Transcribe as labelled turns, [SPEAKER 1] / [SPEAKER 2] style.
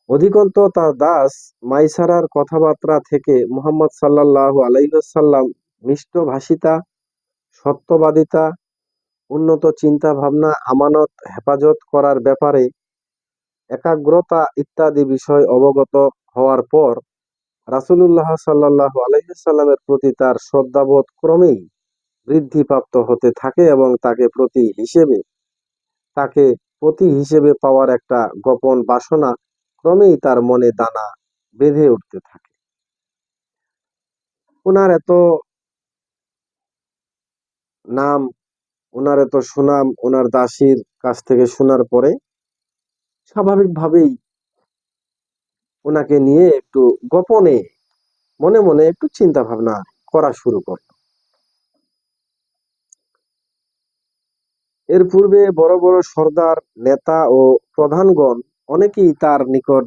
[SPEAKER 1] অধিকন্তু তার দাস মাইসারার কথাবার্তা থেকে মুহাম্মদ সাল্লাল্লাহু আলাইহি ওয়াসাল্লাম মিষ্টভাষিতা, সত্যবাদিতা, উন্নত চিন্তা ভাবনা, আমানত হেফাজত করার ব্যাপারে একাগ্রতা ইত্যাদি বিষয় অবগত হওয়ার পর রাসূলুল্লাহ সাল্লাল্লাহু আলাইহি ওয়াসাল্লামের প্রতি তার শ্রদ্ধাবোধ ক্রমেই বৃদ্ধিপ্রাপ্ত হতে থাকে এবং তাকে পতি হিসেবে পাওয়ার একটা গোপন বাসনা ক্রমেই তার মনে দানা বেঁধে উঠতে থাকে। উনার এত নাম, উনার এত সুনাম উনার দাসীর কাছ থেকে শোনার পরে স্বাভাবিকভাবেই উনাকে নিয়ে একটু গোপনে মনে মনে একটু চিন্তা ভাবনা করা শুরু করলো। এর পূর্বে বড় বড় সর্দার, নেতা ও প্রধানগণ অনেকেই তার নিকট